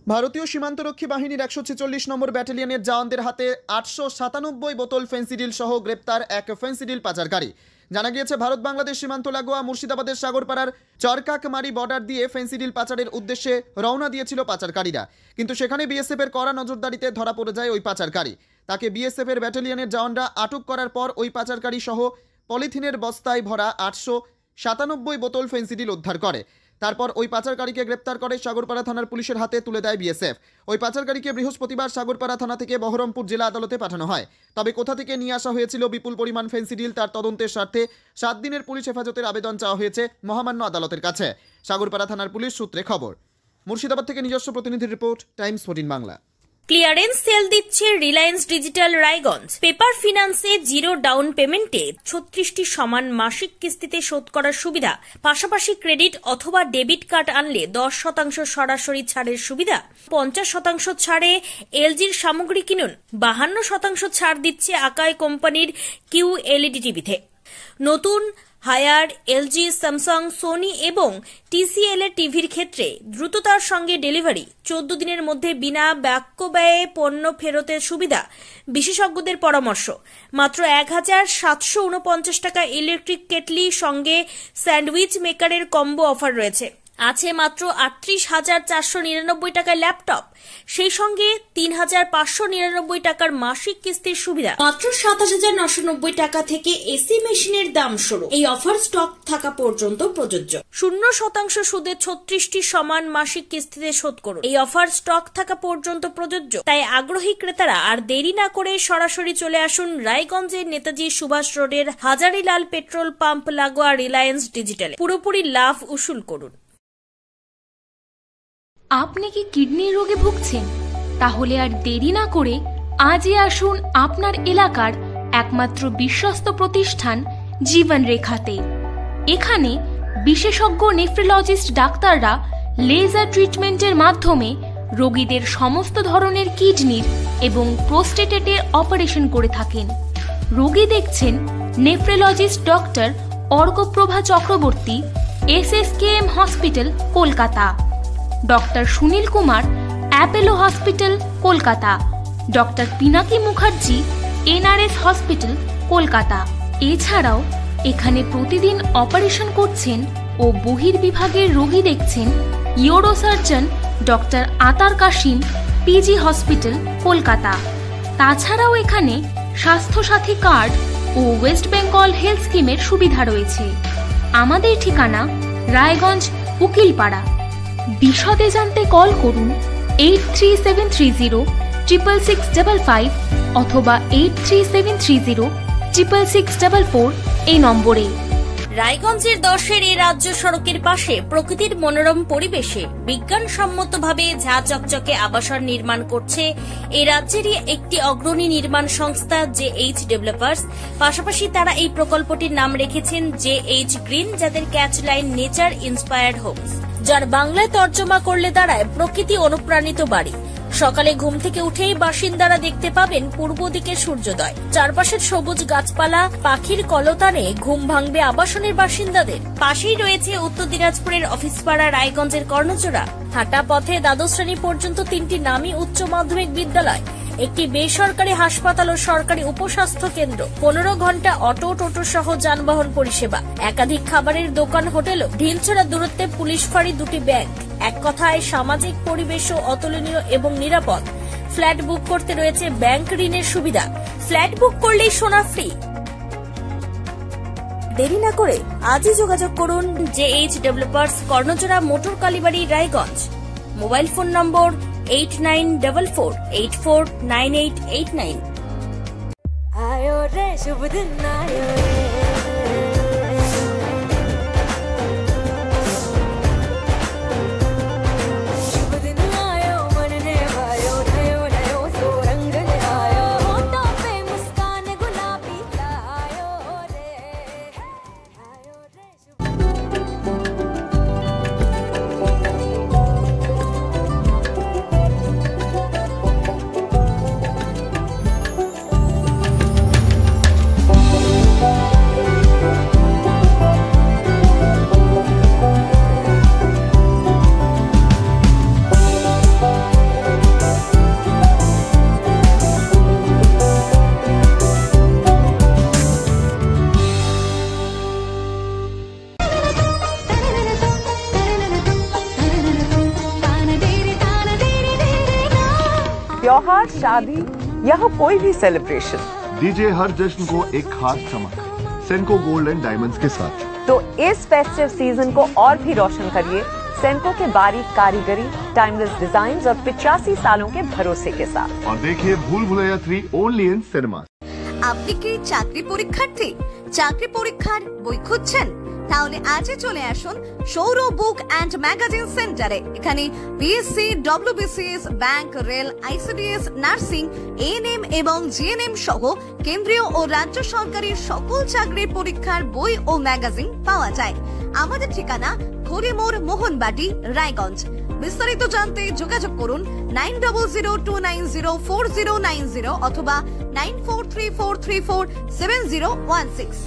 ভারতীয় সীমান্তরক্ষী বাহিনীর 146 নম্বর ব্যাটালিয়নের জওয়ানদের হাতে 897 বোতল ফেন্সিডিল সহ গ্রেপ্তার এক ফেন্সিডিল পাচারকারী। জানা গিয়েছে, ভারত বাংলাদেশ সীমান্ত লাগোয়া মুর্শিদাবাদের সাগরপাড়ার চরকাকমারি বর্ডার দিয়ে ফেন্সিডিল পাচারের উদ্দেশ্যে রওনা দিয়েছিল পাচারকারীরা, কিন্তু সেখানে বিএসএফ এর কড়া নজরদারিতে ধরা পড়ে যায় ওই পাচারকারী। তাকে বিএসএফ এর ব্যাটালিয়নের জওয়ানরা আটক করার পর ওই পাচারকারী সহ পলিথিনের বস্তায় ভরা 897 বোতল ফেন্সিডিল উদ্ধার করে। তারপর ওই পাচারকারীকে গ্রেপ্তার করে সাগরপাড়া থানার পুলিশের হাতে তুলে দেয় বিএসএফ। ওই পাচারকারীকে বৃহস্পতিবার সাগরপাড়া থানা থেকে বহরমপুর জেলা আদালতে পাঠানো হয়। তবে কোথা থেকে নিয়ে আসা হয়েছিল বিপুল পরিমাণ ফেন্সিডিল তার তদন্তের স্বার্থে 7 দিনের পুলিশ হেফাজতের আবেদন চাওয়া হয়েছে মহামান্য আদালতের কাছে। সাগরপাড়া থানার পুলিশ সূত্রে খবর। মুর্শিদাবাদ থেকে নিজস্ব প্রতিনিধির report, Times 14 Bangla. Clearance sale দিচ্ছে রিলায়েন্স ডিজিটাল রায়গঞ্জ। পেপার ফিন্যান্সে জিরো ডাউন পেমেন্টে 36টি সমান মাসিক কিস্তিতে শোধ করার সুবিধা, পাশাপাশি ক্রেডিট অথবা ডেবিট কার্ড আনলে 10% সরাসরি ছাড়ের সুবিধা, 50% ছাড়ে এলজির সামগ্রী কিনুন, 52% ছাড় দিচ্ছে আকাই কোম্পানির QLED টিভিতে। নতুন হায়ার, এলজি, স্যামসাং, সোনি এবং TCL এর টিভির ক্ষেত্রে দ্রুততার সঙ্গে ডেলিভারি, 14 দিনের মধ্যে বিনা বাক্য ব্যয়ে পণ্য ফেরতের সুবিধা, বিশেষজ্ঞদের পরামর্শ। মাত্র 1749 টাকা ইলেকট্রিক কেটলি সঙ্গে স্যান্ডউইচ মেকারের কম্বো অফার রয়েছে। আছে মাত্র 38,499 টাকার ল্যাপটপ, সেই সঙ্গে 3,599 টাকার মাসিক কিস্তির সুবিধা। মাত্র 27,990 টাকা থেকে এসি মেশিনের দাম শুরু। এই অফার স্টক থাকা পর্যন্ত প্রযোজ্য। 0% সুদে 36টি সমান মাসিক কিস্তিতে শোধ করুন। এই অফার স্টক থাকা পর্যন্ত প্রযোজ্য। তাই আগ্রহী ক্রেতারা আর দেরি না করে সরাসরি চলে আসুন রায়গঞ্জের নেতাজি সুভাষ রোডের হাজারিলাল পেট্রোল পাম্প লাগোয়া রিলায়েন্স ডিজিটালে। পুরোপুরি লাভ উসুল করুন। আপনি কি কিডনির রোগে ভুগছেন? তাহলে আর দেরি না করে আজই আসুন আপনার এলাকার একমাত্র বিশ্বস্ত প্রতিষ্ঠান জীবন রেখাতে। এখানে বিশেষজ্ঞ নেফ্রোলজিস্ট ডাক্তাররা লেজার ট্রিটমেন্টের মাধ্যমে রোগীদের সমস্ত ধরনের কিডনির এবং প্রোস্টেটের অপারেশন করে থাকেন। রোগী দেখছেন nephrologist doctor Arkaprava Chakraborty, SSKM hospital, Kolkata. Doctor Sunil Kumar, Apollo hospital, Kolkata. Doctor Pinaki Mukherjee, NRS hospital, Kolkata. এছাড়াও এখানে প্রতিদিন অপারেশন করছেন ও বহির্বিভাগের রোগী দেখছেন ইউরোসার্জন ডক্টর আতার কাশিম, PG হসপিটাল, কলকাতা। তাছাড়াও এখানে স্বাস্থ্যসাথী কার্ড ও ওয়েস্ট বেঙ্গল হেলথ স্কিমের সুবিধা রয়েছে। আমাদের ঠিকানা রায়গঞ্জ, উকিলপাড়া। বিশদে জানতে কল করুন 8373066655 অথবা 8373066644 এই নম্বরে। রায়গঞ্জের 10-এর এই রাজ্য সড়কের পাশে প্রকৃতির মনোরম পরিবেশে বিজ্ঞানসম্মতভাবে ঝা চকচকে আবাসন নির্মাণ করছে এই রাজ্যেরই একটি অগ্রণী নির্মাণ সংস্থা JH ডেভেলপার্স। পাশাপাশি তারা এই প্রকল্পটির নাম রেখেছেন JH গ্রিন, যাদের ক্যাচলাইন নেচার ইন্সপায়ার্ড হোমস, যার বাংলায় তর্জমা করলে দাঁড়ায় প্রকৃতি অনুপ্রাণিত বাড়ি। সকালে ঘুম থেকে উঠেই বাসিন্দারা দেখতে পাবেন পূর্ব দিকে সূর্যোদয়। চারপাশের সবুজ গাছপালা, পাখির কলতানে ঘুম ভাঙবে আবাসনের বাসিন্দাদের। পাশেই রয়েছে উত্তর দিনাজপুরের অফিসপাড়া রায়গঞ্জের কর্ণজোড়া। হাঁটা পথে দ্বাদশ শ্রেণী পর্যন্ত 3টি নামী উচ্চ মাধ্যমিক বিদ্যালয়, একটি বেসরকারি হাসপাতাল ও সরকারি উপস্বাস্থ্য কেন্দ্র, 15 ঘন্টা অটো, টোটো সহ যানবাহন পরিষেবা, একাধিক খাবারের দোকান, হোটেলও, ঢিলছড়া দূরত্বে পুলিশ ফাঁড়ি, 2টি ব্যাংক। এক কথায় সামাজিক পরিবেশও অতুলনীয় এবং নিরাপদ। ফ্ল্যাট বুক করতে রয়েছে ব্যাংক ঋণের সুবিধা। ফ্ল্যাট বুক করলেই সোনা ফ্রি। দেরি না করে আজই যোগাযোগ করুন JH developers, Karnajora, motor Kalibari, Raiganj. Mobile phone number 8944849889। आयो रे शुभ दिन आयो रे। त्योहार, शादी या हो कोई भी सेलिब्रेशन, दीजिए हर जश्न को एक खास चमक सेंको गोल्ड एंड डायमंड्स के साथ। तो इस फेस्टिव सीजन को और भी रोशन करिए सेंको के बारीक कारीगरी, टाइमलेस डिजाइन और 85 सालों के भरोसे के साथ। और देखिए भूल भुलैया 3 ओनली इन सिनेमा। আপনি কি চাকরি পরীক্ষার্থী? চাকরি পরীক্ষার বই খুঁজছেন? তাহলে আজই চলে আসুন সৌর বুক অ্যান্ড ম্যাগাজিন সেন্টারে। এখানে BSc, WBCS, bank, rail, ICDS, nursing, ANM এবং জিএনএম সহ কেন্দ্রীয় ও রাজ্য সরকারি সকল চাকরির পরীক্ষার বই ও ম্যাগাজিন পাওয়া যায়। আমাদের ঠিকানা খড়িমোড়, মোহনবাটি, রায়গঞ্জ। বিস্তারিত জানতে যোগাযোগ করুন 9002904090 অথবা 9434347016।